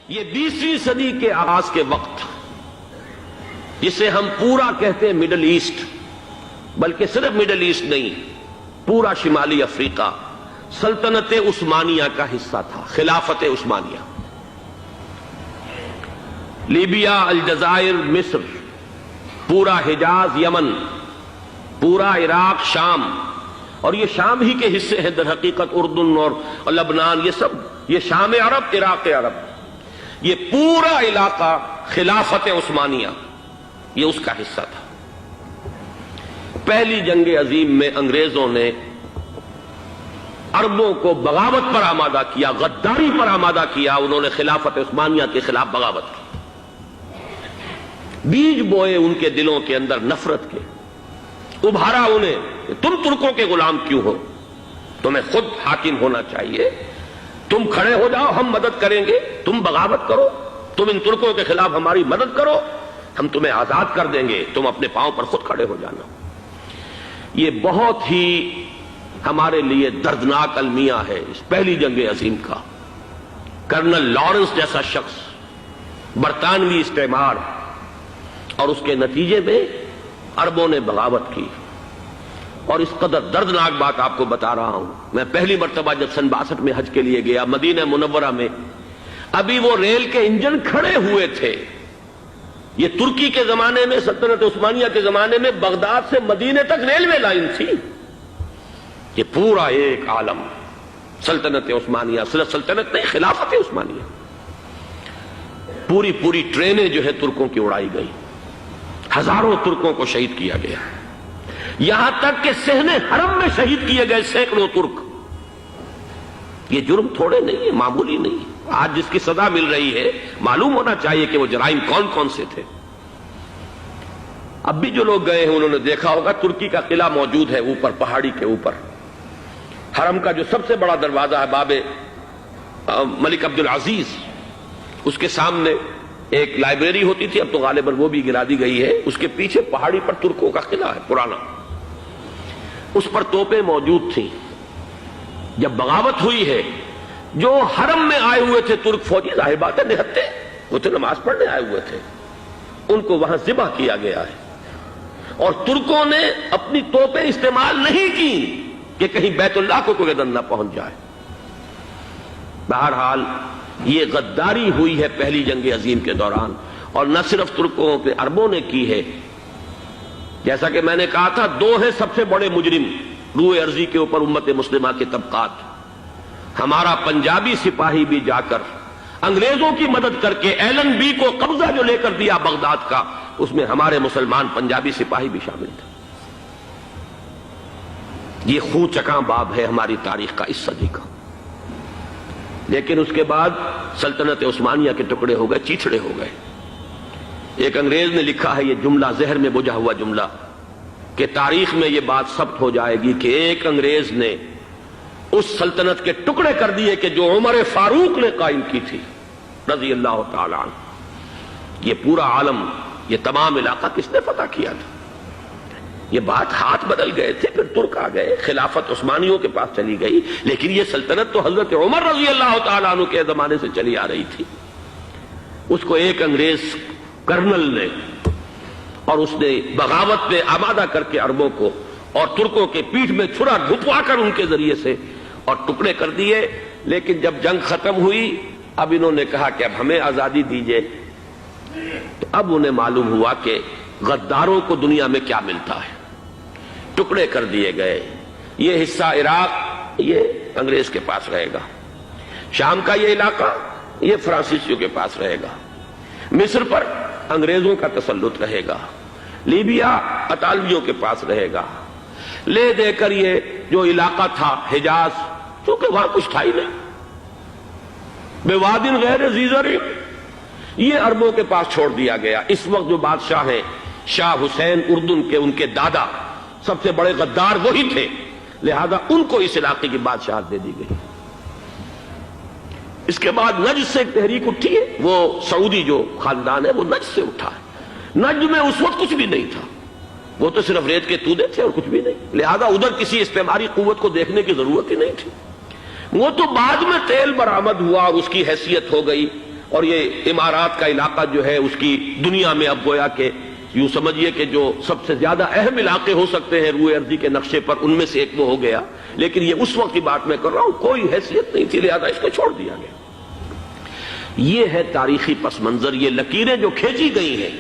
یہ 20ویں صدی کے آغاز کے وقت جسے ہم پورا کہتے ہیں مڈل ایسٹ، بلکہ صرف مڈل ایسٹ نہیں، پورا شمالی افریقہ سلطنت عثمانیہ کا حصہ تھا، خلافت عثمانیہ۔ لیبیا، الجزائر، مصر، پورا حجاز، یمن، پورا عراق، شام، اور یہ شام ہی کے حصے ہیں در حقیقت، اردن اور لبنان، یہ شام عرب، عراق عرب، یہ پورا علاقہ خلافت عثمانیہ یہ اس کا حصہ تھا۔ پہلی جنگ عظیم میں انگریزوں نے عربوں کو بغاوت پر آمادہ کیا، غداری پر آمادہ کیا، انہوں نے خلافت عثمانیہ کے خلاف بغاوت کی، بیج بوئے ان کے دلوں کے اندر نفرت کے، ابھارا انہیں کہ تم ترکوں کے غلام کیوں ہو، تمہیں خود حاکم ہونا چاہیے، تم کھڑے ہو جاؤ، ہم مدد کریں گے، تم بغاوت کرو، تم ان ترکوں کے خلاف ہماری مدد کرو، ہم تمہیں آزاد کر دیں گے، تم اپنے پاؤں پر خود کھڑے ہو جانا۔ یہ بہت ہی ہمارے لیے دردناک المیہ ہے اس پہلی جنگ عظیم کا۔ کرنل لارنس جیسا شخص، برطانوی استعمار، اور اس کے نتیجے میں عربوں نے بغاوت کی۔ اور اس قدر دردناک بات آپ کو بتا رہا ہوں، میں پہلی مرتبہ جب سن 62 میں حج کے لیے گیا مدینہ منورہ میں، ابھی وہ ریل کے انجن کھڑے ہوئے تھے۔ یہ ترکی کے زمانے میں، سلطنت عثمانیہ کے زمانے میں بغداد سے مدینے تک ریلوے لائن تھی۔ یہ پورا ایک عالم سلطنت عثمانیہ، صرف سلطنت نہیں، خلافت عثمانیہ، پوری ٹرینیں جو ہے ترکوں کی اڑائی گئی، ہزاروں ترکوں کو شہید کیا گیا، یہاں تک کہ صحن حرم میں شہید کیے گئے سینکڑوں ترک۔ یہ جرم تھوڑے نہیں ہے، معمولی نہیں ہے۔ آج جس کی سزا مل رہی ہے، معلوم ہونا چاہیے کہ وہ جرائم کون کون سے تھے۔ اب بھی جو لوگ گئے ہیں انہوں نے دیکھا ہوگا، ترکی کا قلعہ موجود ہے اوپر پہاڑی کے اوپر، حرم کا جو سب سے بڑا دروازہ ہے باب ملک عبدالعزیز، اس کے سامنے ایک لائبریری ہوتی تھی، اب تو غالباً وہ بھی گرا دی گئی ہے، اس کے پیچھے پہاڑی پر ترکوں کا قلعہ ہے پرانا، اس پر توپیں موجود تھیں۔ جب بغاوت ہوئی ہے، جو حرم میں آئے ہوئے تھے ترک فوجی، ظاہر بات ہے نہتے، وہ تو نماز پڑھنے آئے ہوئے تھے، ان کو وہاں ذبح کیا گیا ہے، اور ترکوں نے اپنی توپیں استعمال نہیں کی کہ کہیں بیت اللہ کو کوئی نہ پہنچ جائے۔ بہرحال یہ غداری ہوئی ہے پہلی جنگ عظیم کے دوران، اور نہ صرف ترکوں کے، عربوں نے کی ہے۔ جیسا کہ میں نے کہا تھا، دو ہیں سب سے بڑے مجرم روئے ارضی کے اوپر امت مسلمہ کے طبقات۔ ہمارا پنجابی سپاہی بھی جا کر انگریزوں کی مدد کر کے ایلن بی کو قبضہ جو لے کر دیا بغداد کا، اس میں ہمارے مسلمان پنجابی سپاہی بھی شامل تھے۔ یہ خون چکاں باب ہے ہماری تاریخ کا اس صدی کا۔ لیکن اس کے بعد سلطنت عثمانیہ کے ٹکڑے ہو گئے، چیچڑے ہو گئے۔ ایک انگریز نے لکھا ہے یہ جملہ، زہر میں بجھا ہوا جملہ، کہ تاریخ میں یہ بات ثبت ہو جائے گی کہ ایک انگریز نے اس سلطنت کے ٹکڑے کر دیے کہ جو عمر فاروق نے قائم کی تھی رضی اللہ تعالیٰ عنہ۔ یہ پورا عالم، یہ تمام علاقہ کس نے فتح کیا تھا؟ یہ بات ہاتھ بدل گئے تھے، پھر ترک آ گئے، خلافت عثمانیوں کے پاس چلی گئی، لیکن یہ سلطنت تو حضرت عمر رضی اللہ تعالیٰ عنہ کے زمانے سے چلی آ رہی تھی۔ اس کو ایک انگریز کرنل نے، اور اس نے بغاوت پہ آمادہ کر کے عربوں کو اور ترکوں کے پیٹھ میں چھرا گھپوا کر ان کے ذریعے سے اور ٹکڑے کر دیے۔ لیکن جب جنگ ختم ہوئی، اب انہوں نے کہا کہ اب ہمیں آزادی دیجیے، تو اب انہیں معلوم ہوا کہ غداروں کو دنیا میں کیا ملتا ہے۔ ٹکڑے کر دیے گئے۔ یہ حصہ عراق یہ انگریز کے پاس رہے گا، شام کا یہ علاقہ یہ فرانسیسیوں کے پاس رہے گا، مصر پر انگریزوں کا تسلط رہے گا، لیبیا اطالویوں کے پاس رہے گا۔ لے دے کر یہ جو علاقہ تھا حجاز، کیونکہ وہاں کچھ تھا ہی نہیں، بوادن غیر ذی زرع، یہ عربوں کے پاس چھوڑ دیا گیا۔ اس وقت جو بادشاہ ہیں، شاہ حسین اردن کے، ان کے دادا سب سے بڑے غدار وہی تھے، لہذا ان کو اس علاقے کی بادشاہت دے دی گئی۔ اس کے بعد نجد سے ایک تحریک اٹھی ہے، وہ سعودی جو خاندان ہے وہ نجد سے اٹھا ہے۔ نجد میں اس وقت کچھ بھی نہیں تھا، وہ تو صرف ریت کے تودے تھے اور کچھ بھی نہیں، لہذا ادھر کسی استعماری قوت کو دیکھنے کی ضرورت ہی نہیں تھی۔ وہ تو بعد میں تیل برآمد ہوا اور اس کی حیثیت ہو گئی، اور یہ امارات کا علاقہ جو ہے اس کی دنیا میں اب گویا کہ یوں سمجھیے کہ جو سب سے زیادہ اہم علاقے ہو سکتے ہیں روئے ارضی کے نقشے پر، ان میں سے ایک وہ ہو گیا، لیکن یہ اس وقت کی بات میں کر رہا ہوں، کوئی حیثیت نہیں تھی، لہذا اس کو چھوڑ دیا گیا۔ یہ ہے تاریخی پس منظر، یہ لکیریں جو کھینچی گئی ہیں،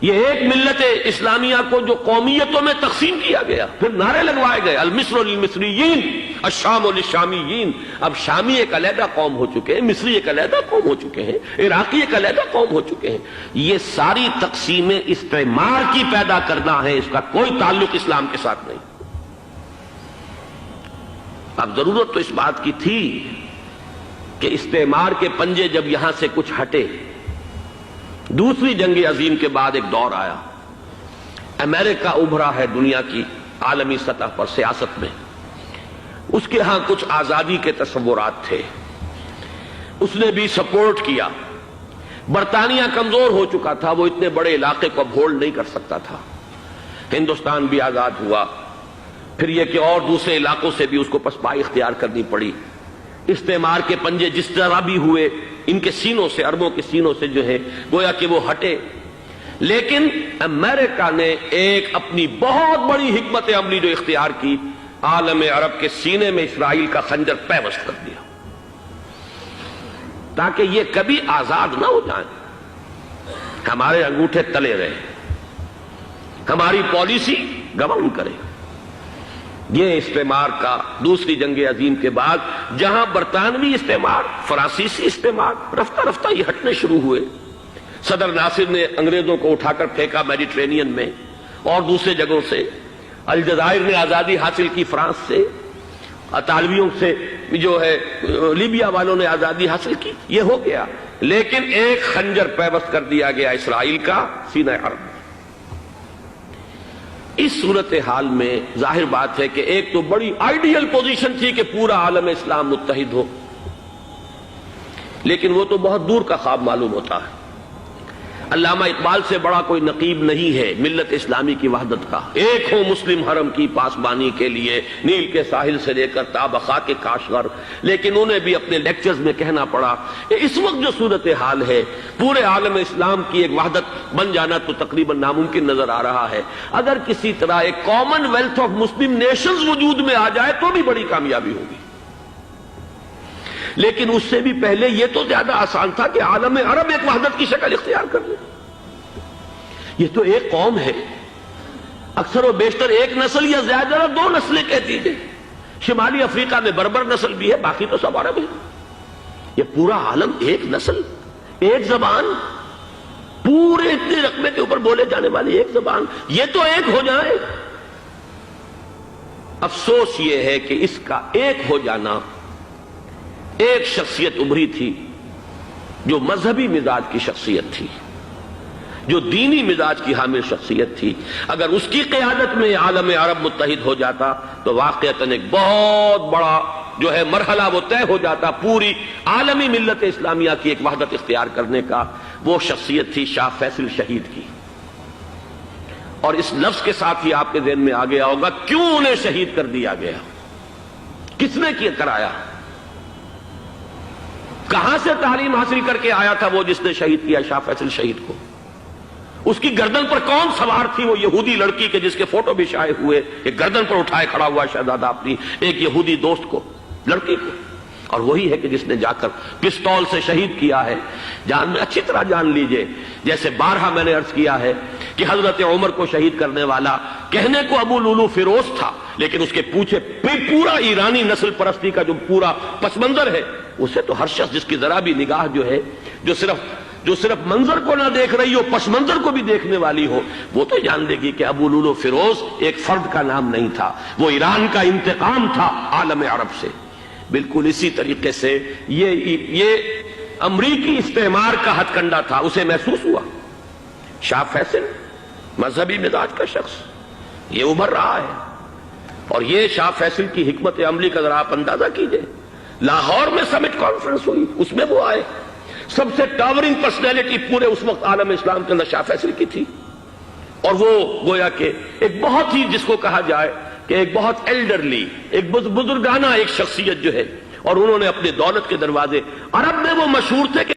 یہ ایک ملت اسلامیہ کو جو قومیتوں میں تقسیم کیا گیا، پھر نعرے لگوائے گئے المصر للمصریین الشام للشامیین۔ اب شامی ایک علیحدہ قوم ہو چکے ہیں، مصری ایک علیحدہ قوم ہو چکے ہیں، عراقی ایک علیحدہ قوم ہو چکے ہیں۔ یہ ساری تقسیمیں استعمار کی پیدا کرنا ہے، اس کا کوئی تعلق اسلام کے ساتھ نہیں۔ اب ضرورت تو اس بات کی تھی کہ استعمار کے پنجے جب یہاں سے کچھ ہٹے، دوسری جنگ عظیم کے بعد ایک دور آیا، امریکہ ابھرا ہے دنیا کی عالمی سطح پر سیاست میں، اس کے ہاں کچھ آزادی کے تصورات تھے، اس نے بھی سپورٹ کیا۔ برطانیہ کمزور ہو چکا تھا، وہ اتنے بڑے علاقے کو اب ہولڈ نہیں کر سکتا تھا۔ ہندوستان بھی آزاد ہوا، پھر یہ کہ اور دوسرے علاقوں سے بھی اس کو پسپائی اختیار کرنی پڑی۔ استعمار کے پنجے جس طرح بھی ہوئے، ان کے سینوں سے، عربوں کے سینوں سے جو ہے گویا کہ وہ ہٹے، لیکن امریکہ نے ایک اپنی بہت بڑی حکمت عملی جو اختیار کی، عالم عرب کے سینے میں اسرائیل کا خنجر پیوست کر دیا، تاکہ یہ کبھی آزاد نہ ہو جائیں، ہمارے انگوٹھے تلے رہے، ہماری پالیسی گورن کرے۔ یہ استعمار کا دوسری جنگ عظیم کے بعد جہاں برطانوی استعمار، فرانسیسی استعمار رفتہ رفتہ یہ ہٹنے شروع ہوئے، صدر ناصر نے انگریزوں کو اٹھا کر پھینکا میڈیٹرینین میں اور دوسرے جگہوں سے، الجزائر نے آزادی حاصل کی فرانس سے، اطالویوں سے جو ہے لیبیا والوں نے آزادی حاصل کی، یہ ہو گیا، لیکن ایک خنجر پیوست کر دیا گیا اسرائیل کا سینہ عرب میں۔ اس صورتحال میں ظاہر بات ہے کہ ایک تو بڑی آئیڈیل پوزیشن تھی کہ پورا عالم اسلام متحد ہو، لیکن وہ تو بہت دور کا خواب معلوم ہوتا ہے۔ علامہ اقبال سے بڑا کوئی نقیب نہیں ہے ملت اسلامی کی وحدت کا، ایک ہو مسلم حرم کی پاسبانی کے لیے نیل کے ساحل سے لے کر تا بخاک کاشغر، لیکن انہیں بھی اپنے لیکچرز میں کہنا پڑا کہ اس وقت جو صورتحال ہے پورے عالم اسلام کی ایک وحدت بن جانا تو تقریباً ناممکن نظر آ رہا ہے۔ اگر کسی طرح ایک common wealth of Muslim nations وجود میں آ جائے تو بھی بڑی کامیابی ہوگی، لیکن اس سے بھی پہلے یہ تو زیادہ آسان تھا کہ عالم عرب ایک وحدت کی شکل اختیار کر لے۔ یہ تو ایک قوم ہے، اکثر و بیشتر ایک نسل یا زیادہ دو نسلیں کہتی ہیں، شمالی افریقہ میں بربر نسل بھی ہے، باقی تو سب عرب ہے۔ یہ پورا عالم ایک نسل، ایک زبان، پورے اتنے رقبے کے اوپر بولے جانے والی ایک زبان، یہ تو ایک ہو جائے۔ افسوس یہ ہے کہ اس کا ایک ہو جانا، ایک شخصیت ابھری تھی جو مذہبی مزاج کی شخصیت تھی، جو دینی مزاج کی حامل شخصیت تھی، اگر اس کی قیادت میں عالم عرب متحد ہو جاتا تو واقعتاً ایک بہت بڑا جو ہے مرحلہ وہ طے ہو جاتا پوری عالمی ملت اسلامیہ کی ایک وحدت اختیار کرنے کا۔ وہ شخصیت تھی شاہ فیصل شہید کی، اور اس لفظ کے ساتھ ہی آپ کے ذہن میں آ گیا ہوگا کیوں انہیں شہید کر دیا گیا، کس نے کیا کرایا، کہاں سے تعلیم حاصل کر کے آیا تھا وہ جس نے شہید کیا شاہ فیصل شہید کو، اس کی گردن پر کون سوار تھی، وہ یہودی لڑکی کے جس کے فوٹو بھی شائع ہوئے، ایک گردن پر اٹھائے کھڑا ہوا شہزادہ اپنی ایک یہودی دوست کو، لڑکی کو، اور وہی ہے کہ جس نے جا کر پستول سے شہید کیا ہے۔ جان میں اچھی طرح جان لیجئے، جیسے بارہا میں نے عرض کیا ہے کہ حضرت عمر کو شہید کرنے والا کہنے کو ابو لولو فیروز تھا، لیکن اس کے پیچھے پورا ایرانی نسل پرستی کا جو پورا پس منظر ہے، اسے تو ہر شخص جس کی ذرا بھی نگاہ جو ہے جو صرف منظر کو نہ دیکھ رہی ہو، پس منظر کو بھی دیکھنے والی ہو، وہ تو جان لے گی کہ ابو لولو فیروز ایک فرد کا نام نہیں تھا، وہ ایران کا انتقام تھا عالم عرب سے۔ بالکل اسی طریقے سے یہ امریکی استعمار کا ہتھ کنڈا تھا، اسے محسوس ہوا۔ شاہ فیصل مذہبی مزاج کا شخص یہ ابھر رہا ہے، اور یہ شاہ فیصل کی حکمت عملی کا ذرا آپ اندازہ کیجئے۔ لاہور میں سمٹ کانفرنس ہوئی، اس میں وہ آئے، سب سے ٹاورنگ پرسنالٹی پورے اس وقت عالم اسلام کے اندر شاہ فیصل کی تھی، اور وہ گویا کہ ایک بہت ہی جس کو کہا جائے کہ ایک بہت ایلڈرلی، ایک بزرگانہ ایک شخصیت جو ہے، اور انہوں نے اپنے دولت کے دروازے، عرب میں وہ مشہور تھے کہ